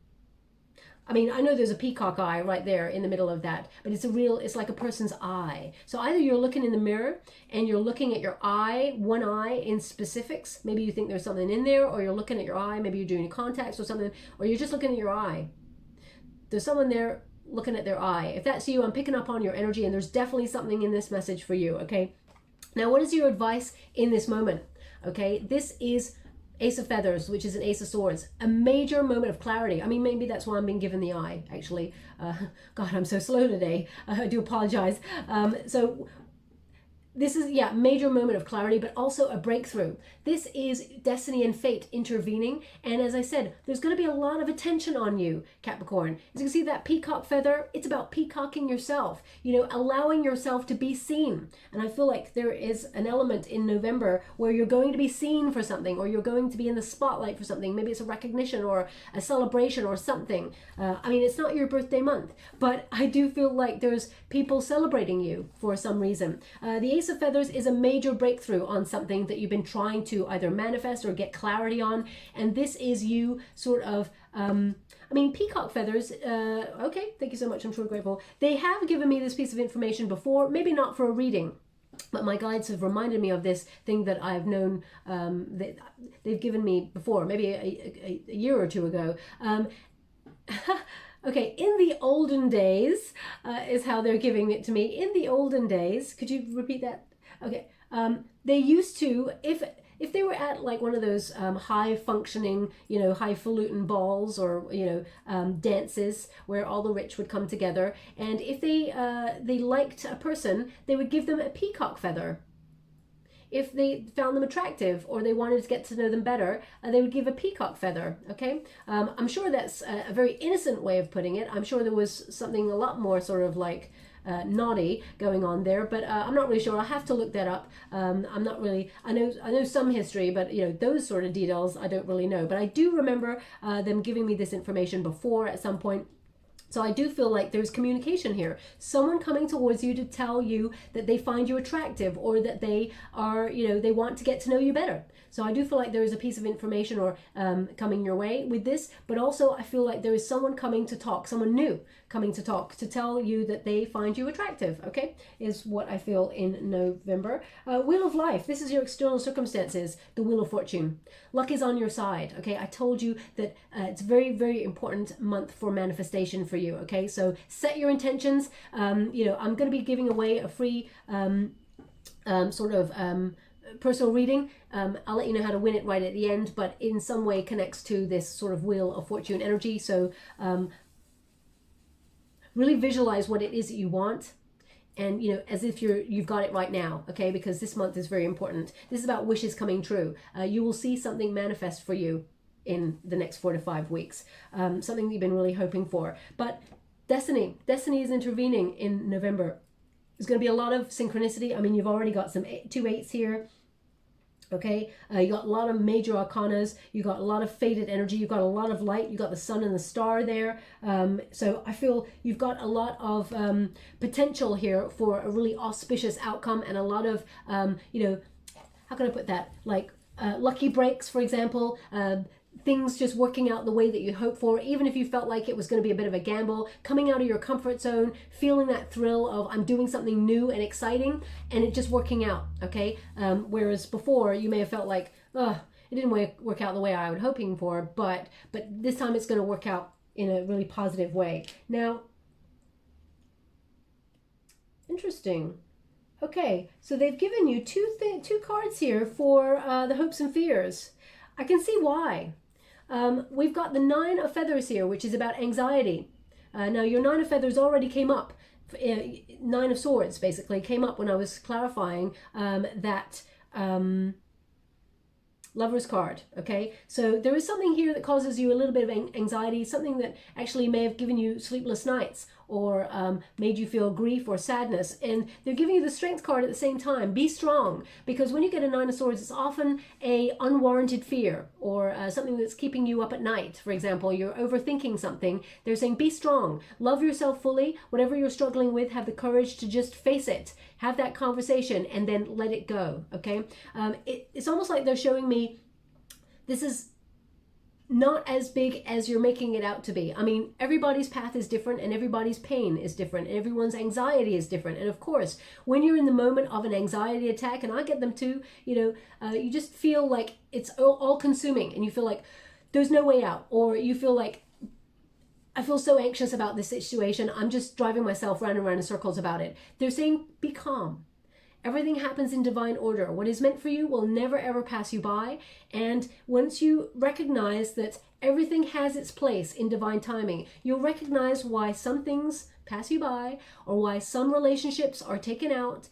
I mean, I know there's a peacock eye right there in the middle of that, but it's like a person's eye. So either you're looking in the mirror and you're looking at your eye, one eye in specifics. Maybe you think there's something in there, or you're looking at your eye. Maybe you're doing contacts or something, or you're just looking at your eye. There's someone there looking at their eye. If that's you, I'm picking up on your energy, and there's definitely something in this message for you, okay? Now, what is your advice in this moment? Okay, this is Ace of Feathers, which is an Ace of Swords. A major moment of clarity. I mean, maybe that's why I'm being given the eye, actually. God, I'm so slow today. I do apologize. So this is, yeah, major moment of clarity, but also a breakthrough. This is destiny and fate intervening. And as I said, there's going to be a lot of attention on you, Capricorn. As you can see that peacock feather, it's about peacocking yourself, you know, allowing yourself to be seen. And I feel like there is an element in November where you're going to be seen for something, or you're going to be in the spotlight for something. Maybe it's a recognition or a celebration or something. I mean, it's not your birthday month, but I do feel like there's people celebrating you for some reason. The Ace of Feathers is a major breakthrough on something that you've been trying to either manifest or get clarity on, and this is you sort of I mean, peacock feathers, okay, thank you so much, I'm truly grateful. They have given me this piece of information before, maybe not for a reading, but my guides have reminded me of this thing that I've known, that they've given me before, maybe a year or two ago. Okay, in the olden days, is how they're giving it to me. In the olden days, could you repeat that? Okay, they used to, if they were at like one of those high functioning, you know, highfalutin balls, or, you know, dances where all the rich would come together, and if they liked a person, they would give them a peacock feather. If they found them attractive or they wanted to get to know them better, they would give a peacock feather, okay? I'm sure that's a very innocent way of putting it. I'm sure there was something a lot more sort of like naughty going on there, but I'm not really sure. I'll have to look that up. I'm not really, I know some history, but you know, those sort of details I don't really know. But I do remember them giving me this information before at some point. So I do feel like there's communication here. Someone coming towards you to tell you that they find you attractive, or that they are, you know, they want to get to know you better. So I do feel like there is a piece of information or coming your way with this, but also I feel like there is someone coming to talk, someone new coming to talk, to tell you that they find you attractive, okay, is what I feel in November. Wheel of Life, this is your external circumstances, the Wheel of Fortune. Luck is on your side, okay? I told you that it's a very, very important month for manifestation for you, okay? So set your intentions. You know, I'm going to be giving away a free personal reading. I'll let you know how to win it right at the end, but in some way connects to this sort of Wheel of Fortune energy. So really visualize what it is that you want, and you know, as if you've got it right now, okay? Because this month is very important. This is about wishes coming true. You will see something manifest for you in the next 4 to 5 weeks, something that you've been really hoping for. But destiny is intervening in November. There's going to be a lot of synchronicity. I mean, you've already got some 2 8s here. Okay, you got a lot of major arcanas, you got a lot of faded energy, you got a lot of light, you got the sun and the star there. So I feel you've got a lot of potential here for a really auspicious outcome, and a lot of, you know, how can I put that? Like lucky breaks, for example, things just working out the way that you hope for, even if you felt like it was going to be a bit of a gamble, coming out of your comfort zone, feeling that thrill of I'm doing something new and exciting, and it just working out, okay? Whereas before you may have felt like, oh, it didn't work out the way I was hoping for, but this time it's going to work out in a really positive way. Now, interesting. Okay, so they've given you two cards here for the hopes and fears. I can see why. We've got the 9 of Feathers here, which is about anxiety. Now, your 9 of Feathers already came up. 9 of Swords, basically, came up when I was clarifying that Lover's card, okay? So there is something here that causes you a little bit of anxiety, something that actually may have given you sleepless nights, or made you feel grief or sadness. And they're giving you the Strength card at the same time. Be strong, because when you get a 9 of Swords, it's often a unwarranted fear, or something that's keeping you up at night. For example, you're overthinking something. They're saying be strong, love yourself fully, whatever you're struggling with, have the courage to just face it, have that conversation, and then let it go, okay? It's almost like they're showing me this is not as big as you're making it out to be. I mean, everybody's path is different, and everybody's pain is different, and everyone's anxiety is different. And of course, when you're in the moment of an anxiety attack, and I get them too, you know, you just feel like it's all consuming, and you feel like there's no way out, or you feel like, I feel so anxious about this situation, I'm just driving myself round and round in circles about it. They're saying, be calm. Everything happens in divine order. What is meant for you will never ever pass you by. And once you recognize that everything has its place in divine timing, you'll recognize why some things pass you by, or why some relationships are taken out.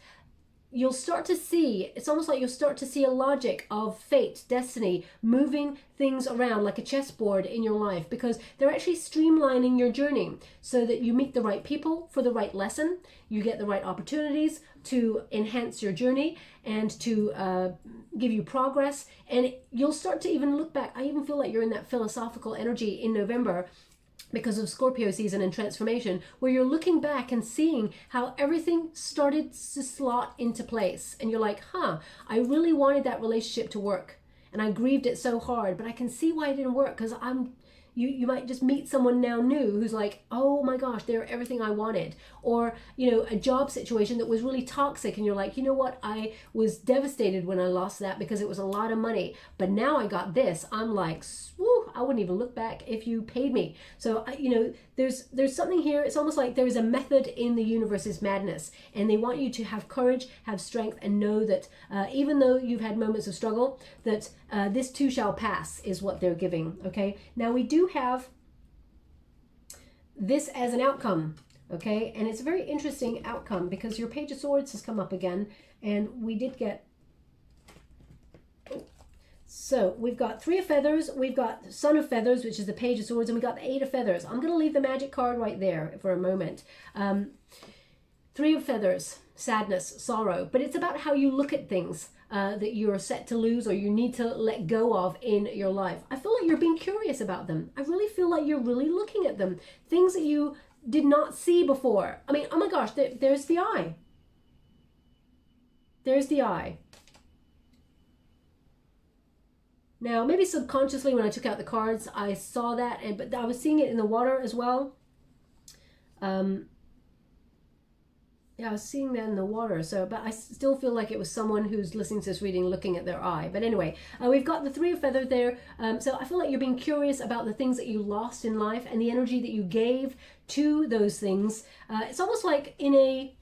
you'll start to see, it's almost like you'll start to see a logic of fate, destiny, moving things around like a chessboard in your life, because they're actually streamlining your journey so that you meet the right people for the right lesson, you get the right opportunities to enhance your journey and to give you progress. And you'll start to even look back. I even feel like you're in that philosophical energy in November because of Scorpio season and transformation, where you're looking back and seeing how everything started to slot into place. And you're like, huh, I really wanted that relationship to work. And I grieved it so hard, but I can see why it didn't work, because you might just meet someone now new who's like, oh my gosh, they're everything I wanted. Or, you know, a job situation that was really toxic and you're like, you know what, I was devastated when I lost that because it was a lot of money, but now I got this. I'm like, woo, I wouldn't even look back if you paid me. So, you know, there's something here. It's almost like there is a method in the universe's madness, and they want you to have courage, have strength, and know that even though you've had moments of struggle, that this too shall pass is what they're giving. Okay, now we do have this as an outcome, okay, and it's a very interesting outcome because your Page of Swords has come up again, and we did get, so we've got Three of Feathers, we've got Son of Feathers, which is the Page of Swords, and we got the Eight of Feathers. I'm going to leave the magic card right there for a moment. Three of Feathers, sadness, sorrow, but it's about how you look at things that you're set to lose or you need to let go of in your life. I feel like you're being curious about them. I really feel like you're really looking at them. Things that you did not see before. I mean, oh my gosh, there's the eye. There's the eye. Now, maybe subconsciously when I took out the cards, I saw that, but I was seeing it in the water as well. Yeah, I was seeing that in the water, so, but I still feel like it was someone who's listening to this reading looking at their eye. But anyway, we've got the Three of Feathers there. So I feel like you're being curious about the things that you lost in life and the energy that you gave to those things. It's almost like in a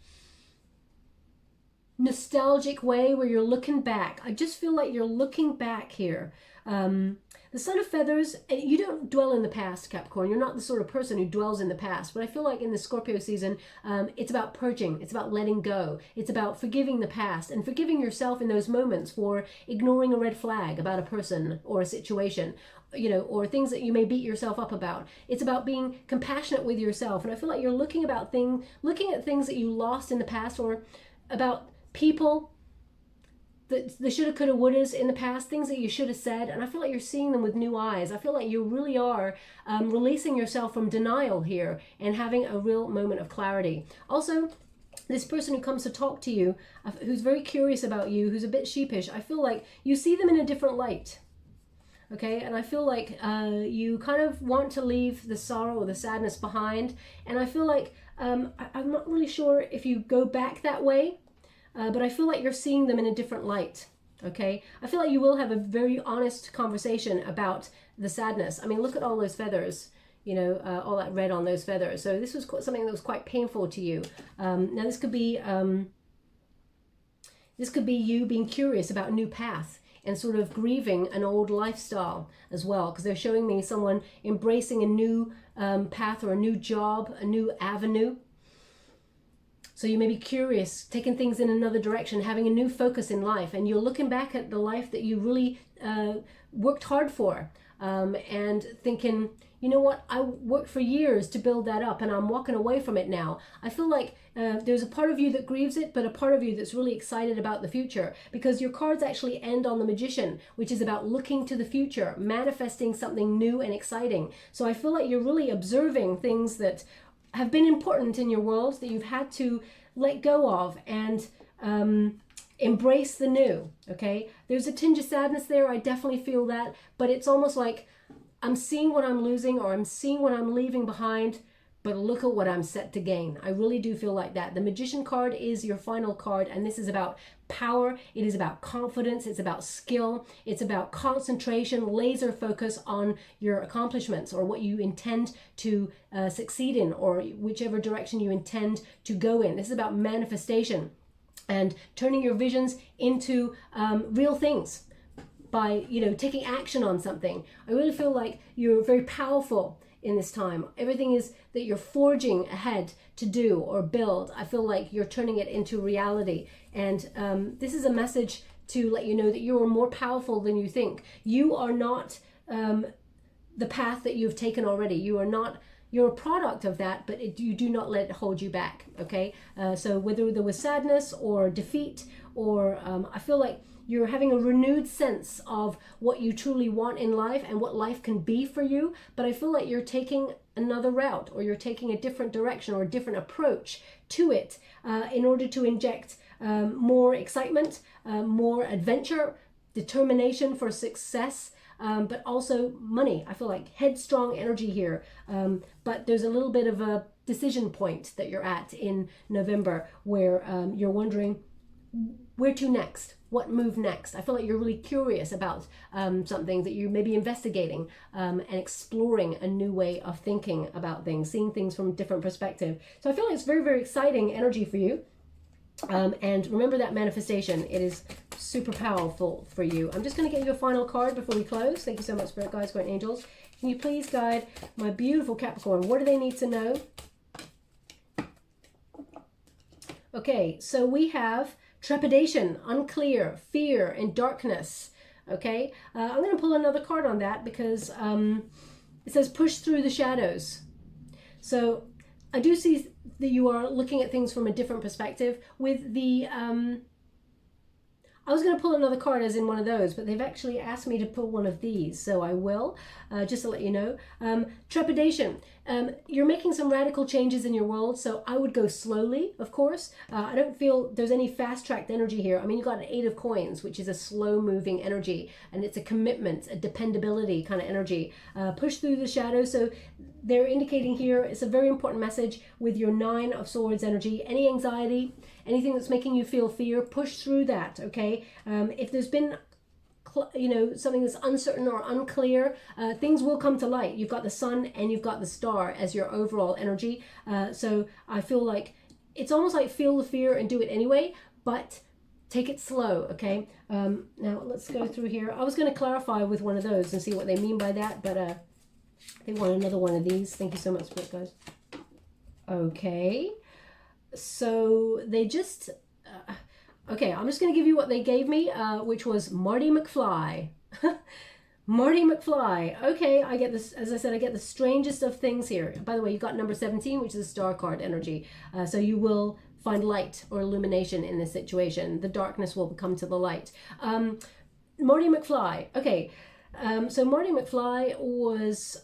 nostalgic way where you're looking back. I just feel like you're looking back here. The Son of Feathers, you don't dwell in the past, Capricorn. You're not the sort of person who dwells in the past. But I feel like in the Scorpio season, it's about purging. It's about letting go. It's about forgiving the past and forgiving yourself in those moments for ignoring a red flag about a person or a situation, you know, or things that you may beat yourself up about. It's about being compassionate with yourself. And I feel like you're looking at things that you lost in the past, or about people, the shoulda, coulda, wouldas in the past, things that you should have said, and I feel like you're seeing them with new eyes. I feel like you really are releasing yourself from denial here and having a real moment of clarity. Also, this person who comes to talk to you, who's very curious about you, who's a bit sheepish, I feel like you see them in a different light. Okay, and I feel like you kind of want to leave the sorrow or the sadness behind, and I feel like I'm not really sure if you go back that way. But I feel like you're seeing them in a different light, okay? I feel like you will have a very honest conversation about the sadness. I mean, look at all those feathers, you know, all that red on those feathers. So this was something that was quite painful to you. Now this could be you being curious about a new path and sort of grieving an old lifestyle as well, because they're showing me someone embracing a new path or a new job, a new avenue. So you may be curious, taking things in another direction, having a new focus in life, and you're looking back at the life that you really worked hard for, and thinking, you know what, I worked for years to build that up and I'm walking away from it now. I feel like there's a part of you that grieves it, but a part of you that's really excited about the future, because your cards actually end on the Magician, which is about looking to the future, manifesting something new and exciting. So I feel like you're really observing things that have been important in your world that you've had to let go of and embrace the new, okay? There's a tinge of sadness there, I definitely feel that, but it's almost like I'm seeing what I'm losing or I'm seeing what I'm leaving behind, but look at what I'm set to gain. I really do feel like that. The Magician card is your final card, and this is about power. It is about confidence. It's about skill. It's about concentration, laser focus on your accomplishments or what you intend to succeed in, or whichever direction you intend to go in. This is about manifestation and turning your visions into real things by, you know, taking action on something. I really feel like you're very powerful in this time. Everything is that you're forging ahead to do or build. I feel like you're turning it into reality. And this is a message to let you know that you are more powerful than you think. You are not the path that you've taken already. You are not, you're a product of that, but you do not let it hold you back, okay? So whether there was sadness or defeat, or I feel like you're having a renewed sense of what you truly want in life and what life can be for you, but I feel like you're taking another route, or you're taking a different direction or a different approach to it in order to inject more excitement, more adventure, determination for success, but also money. I feel like headstrong energy here, but there's a little bit of a decision point that you're at in November where you're wondering where to next, what move next. I feel like you're really curious about something that you may be investigating and exploring a new way of thinking about things, seeing things from a different perspective. So I feel like it's very, very exciting energy for you. And remember that manifestation, it is super powerful for you. I'm just going to get you a final card before we close. Thank you so much, Spirit Guides, Great Angels. Can you please guide my beautiful Capricorn? What do they need to know? Okay, so we have trepidation, unclear, fear, and darkness. Okay, I'm going to pull another card on that because it says push through the shadows. So I do see that you are looking at things from a different perspective with the I was going to pull another card as in one of those, but they've actually asked me to pull one of these, so I will, just to let you know. Trepidation. You're making some radical changes in your world, so I would go slowly, of course. I don't feel there's any fast-tracked energy here. I mean, you've got an 8 of coins, which is a slow-moving energy, and it's a commitment, a dependability kind of energy. Push through the shadows, so they're indicating here, it's a very important message with your 9 of Swords energy. Any anxiety, anything that's making you feel fear, push through that, okay? If there's been, you know, something that's uncertain or unclear, things will come to light. You've got the Sun and you've got the Star as your overall energy. So I feel like it's almost like feel the fear and do it anyway, but take it slow, okay? Now let's go through here. I was going to clarify with one of those and see what they mean by that, but they want another one of these. Thank you so much, Spirit Guys. Okay. So they just, okay, I'm just going to give you what they gave me, which was Marty McFly. Marty McFly. Okay, I get this, as I said, I get the strangest of things here. By the way, you got number 17, which is a star card energy. So you will find light or illumination in this situation. The darkness will come to the light. Marty McFly. Okay. So Marty McFly was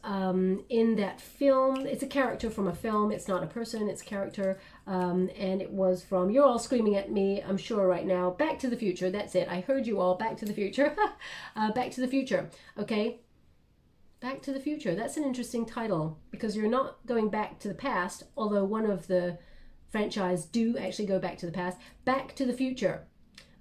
in that film. It's a character from a film. It's not a person, it's a character. And it was from, you're all screaming at me, I'm sure right now, Back to the Future. That's it. I heard you all. Back to the Future. Back to the Future. Okay. Back to the Future. That's an interesting title because you're not going back to the past, although one of the franchise do actually go back to the past. Back to the Future.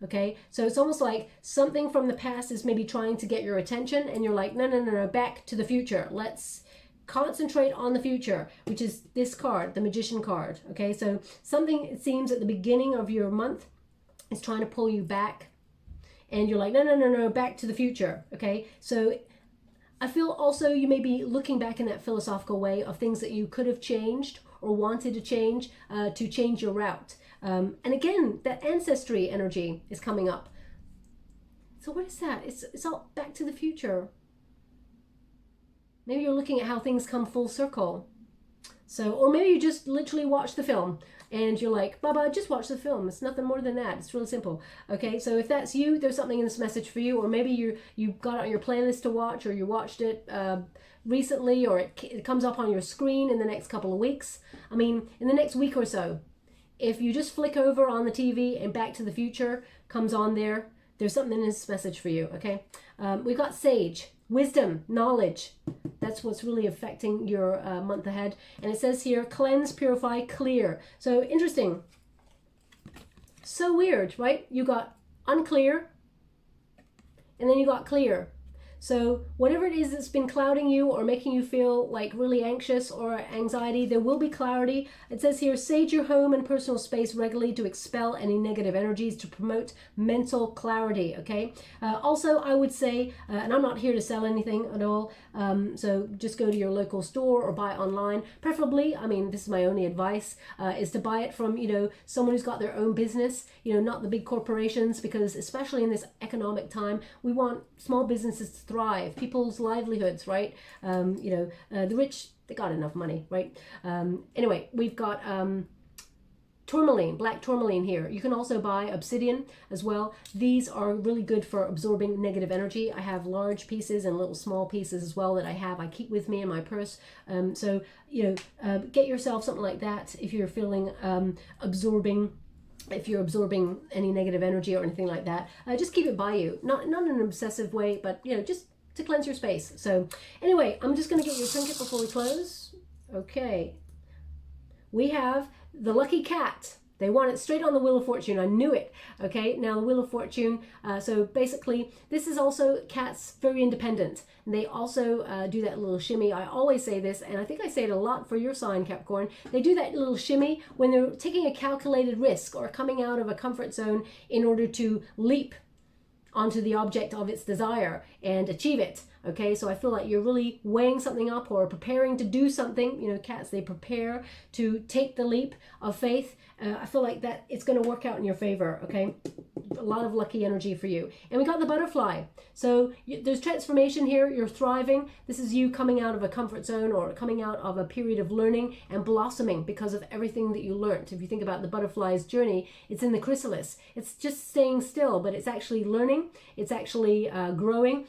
Okay, so it's almost like something from the past is maybe trying to get your attention and you're like, no, no, no, no, back to the future. Let's concentrate on the future, which is this card, the Magician card. Okay, so something, it seems, at the beginning of your month is trying to pull you back and you're like, no, no, no, no, back to the future. Okay, so I feel also you may be looking back in that philosophical way of things that you could have changed or wanted to change your route. And again, that ancestry energy is coming up. So what is that? It's all back to the future. Maybe you're looking at how things come full circle. So, or maybe you just literally watch the film and you're like, Baba, just watch the film. It's nothing more than that. It's really simple. Okay, so if that's you, there's something in this message for you. Or maybe you got it on your playlist to watch, or you watched it recently, or it comes up on your screen in the next couple of weeks. I mean, in the next week or so. If you just flick over on the TV and Back to the Future comes on there, there's something in this message for you, okay? We've got Sage, wisdom, knowledge. That's what's really affecting your month ahead. And it says here, cleanse, purify, clear. So interesting. So weird, right? You got unclear, and then you got clear. So whatever it is that's been clouding you or making you feel like really anxious or anxiety, there will be clarity. It says here, sage your home and personal space regularly to expel any negative energies to promote mental clarity, okay? Also, I would say, and I'm not here to sell anything at all, so just go to your local store or buy online. Preferably, I mean, this is my only advice, is to buy it from, you know, someone who's got their own business, you know, not the big corporations, because especially in this economic time, we want small businesses to thrive, people's livelihoods, right? You know, the rich, they got enough money, right? Anyway, we've got tourmaline, black tourmaline here. You can also buy obsidian as well. These are really good for absorbing negative energy. I have large pieces and little small pieces as well that I keep with me in my purse. So, you know, get yourself something like that if you're feeling if you're absorbing any negative energy or anything like that. Just keep it by you. Not in an obsessive way, but, you know, just to cleanse your space. So anyway, I'm just going to get your trinket before we close. Okay. We have the lucky cat. They want it straight on the Wheel of Fortune. I knew it. Okay, now the Wheel of Fortune. So basically, this is also cats very independent. And they also do that little shimmy. I always say this, and I think I say it a lot for your sign, Capricorn. They do that little shimmy when they're taking a calculated risk or coming out of a comfort zone in order to leap onto the object of its desire and achieve it. Okay, so I feel like you're really weighing something up or preparing to do something. You know, cats, they prepare to take the leap of faith. I feel like that it's going to work out in your favor, okay? A lot of lucky energy for you. And we got the butterfly. So there's transformation here. You're thriving. This is you coming out of a comfort zone or coming out of a period of learning and blossoming because of everything that you learned. If you think about the butterfly's journey, it's in the chrysalis. It's just staying still, but it's actually learning. It's actually growing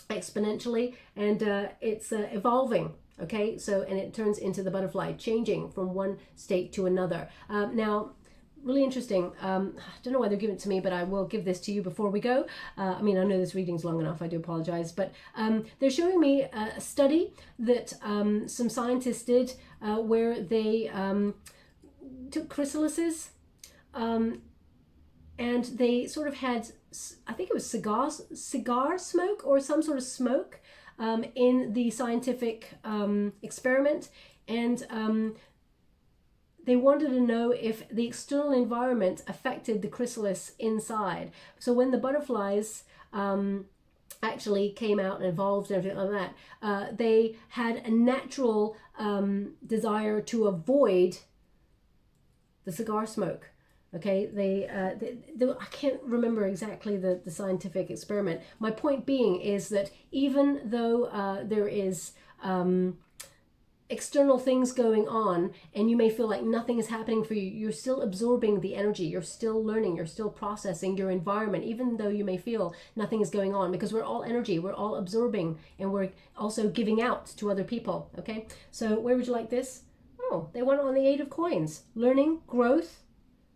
exponentially, and it's evolving. Okay, so, and it turns into the butterfly, changing from one state to another. Now, really interesting. I don't know why they're giving it to me, but I will give this to you before we go. I mean, I know this reading's long enough. I do apologize, but they're showing me a study that some scientists did where they took chrysalises and they sort of had, I think it was cigar smoke or some sort of smoke in the scientific experiment, and they wanted to know if the external environment affected the chrysalis inside. So when the butterflies actually came out and evolved and everything like that, they had a natural desire to avoid the cigar smoke. Okay, I can't remember exactly the scientific experiment. My point being is that even though there is external things going on and you may feel like nothing is happening for you, you're still absorbing the energy, you're still learning, you're still processing your environment, even though you may feel nothing is going on, because we're all energy, we're all absorbing, and we're also giving out to other people. Okay, so where would you like this? Oh, they want it on the 8 of coins. Learning, growth,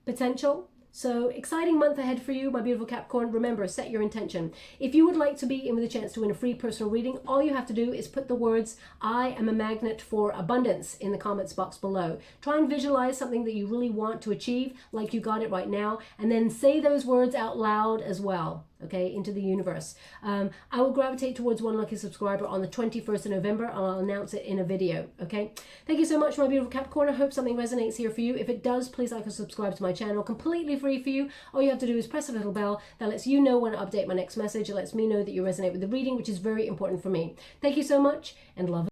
potential. So exciting month ahead for you, my beautiful Capricorn. Remember, set your intention. If you would like to be in with a chance to win a free personal reading, all you have to do is put the words "I am a magnet for abundance" in the comments box below. Try and visualize something that you really want to achieve, like you got it right now, and then say those words out loud as well. Okay, into the universe. I will gravitate towards one lucky subscriber on the 21st of November, and I'll announce it in a video. Okay, thank you so much, my beautiful Capricorn. I hope something resonates here for you. If it does, please like and subscribe to my channel. Completely free for you. All you have to do is press a little bell that lets you know when I update my next message. It lets me know that you resonate with the reading, which is very important for me. Thank you so much, and love.